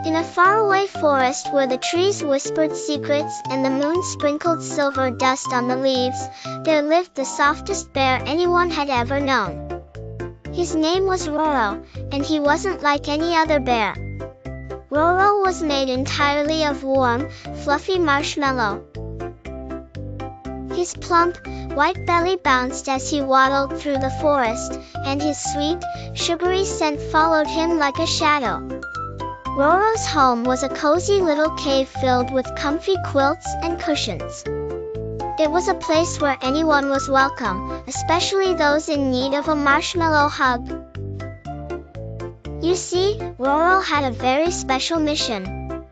In a faraway forest where the trees whispered secrets and the moon sprinkled silver dust on the leaves, there lived the softest bear anyone had ever known. His name was Roro, and he wasn't like any other bear. Roro was made entirely of warm, fluffy marshmallow. His plump, white belly bounced as he waddled through the forest, and his sweet, sugary scent followed him like a shadow. Roro's home was a cozy little cave filled with comfy quilts and cushions. It was a place where anyone was welcome, especially those in need of a marshmallow hug. You see, Roro had a very special mission.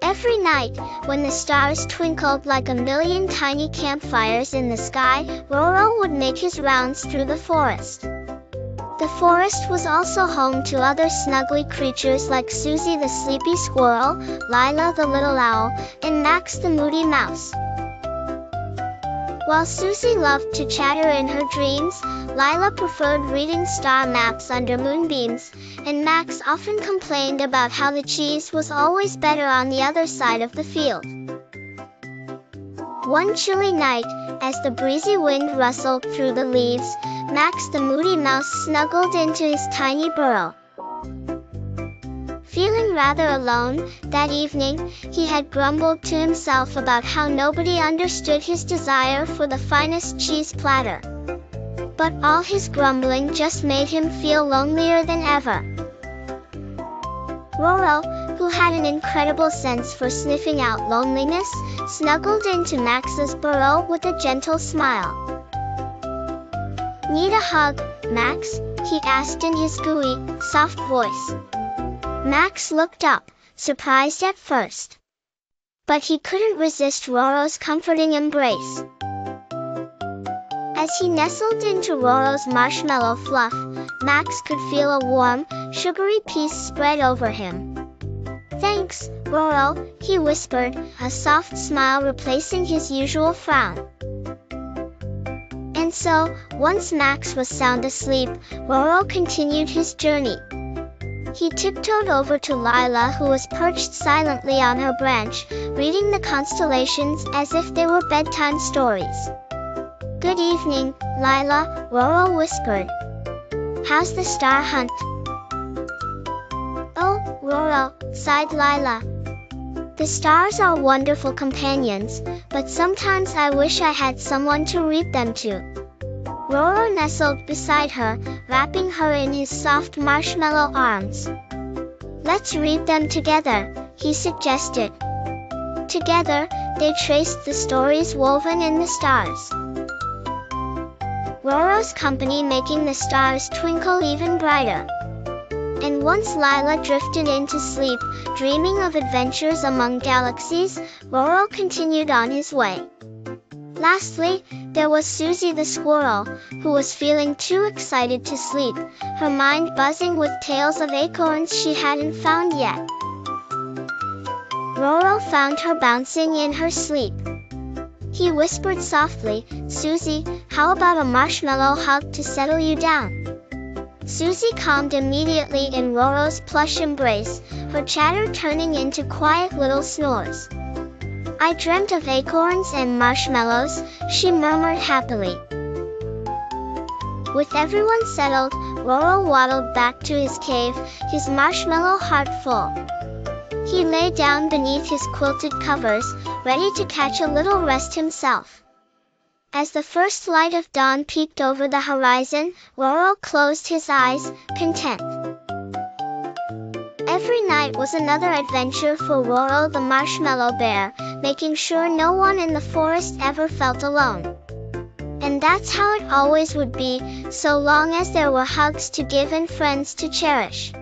Every night, when the stars twinkled like a million tiny campfires in the sky, Roro would make his rounds through the forest. The forest was also home to other snuggly creatures like Susie the sleepy squirrel, Lila the little owl, and Max the moody mouse. While Susie loved to chatter in her dreams, Lila preferred reading star maps under moonbeams, and Max often complained about how the cheese was always better on the other side of the field. One chilly night, as the breezy wind rustled through the leaves, Max the moody mouse snuggled into his tiny burrow. Feeling rather alone, that evening, he had grumbled to himself about how nobody understood his desire for the finest cheese platter. But all his grumbling just made him feel lonelier than ever. Roro, who had an incredible sense for sniffing out loneliness, snuggled into Max's burrow with a gentle smile. "Need a hug, Max?" he asked in his gooey, soft voice. Max looked up, surprised at first. But he couldn't resist Roro's comforting embrace. As he nestled into Roro's marshmallow fluff, Max could feel a warm, sugary peace spread over him. "Thanks, Roro," he whispered, a soft smile replacing his usual frown. And so, once Max was sound asleep, Roro continued his journey. He tiptoed over to Lila, who was perched silently on her branch, reading the constellations as if they were bedtime stories. "Good evening, Lila," Roro whispered. "How's the star hunt?" "Oh, Roro," sighed Lila. "The stars are wonderful companions, but sometimes I wish I had someone to read them to." Roro nestled beside her, wrapping her in his soft marshmallow arms. "Let's read them together," he suggested. Together, they traced the stories woven in the stars. Roro's company making the stars twinkle even brighter. And once Lila drifted into sleep, dreaming of adventures among galaxies, Roro continued on his way. Lastly, there was Susie the squirrel, who was feeling too excited to sleep, her mind buzzing with tales of acorns she hadn't found yet. Roro found her bouncing in her sleep. He whispered softly, "Susie, how about a marshmallow hug to settle you down?" Susie calmed immediately in Roro's plush embrace, her chatter turning into quiet little snores. "I dreamt of acorns and marshmallows," she murmured happily. With everyone settled, Roro waddled back to his cave, his marshmallow heart full. He lay down beneath his quilted covers, ready to catch a little rest himself. As the first light of dawn peeked over the horizon, Roro closed his eyes, content. Every night was another adventure for Roro the marshmallow bear, making sure no one in the forest ever felt alone. And that's how it always would be, so long as there were hugs to give and friends to cherish.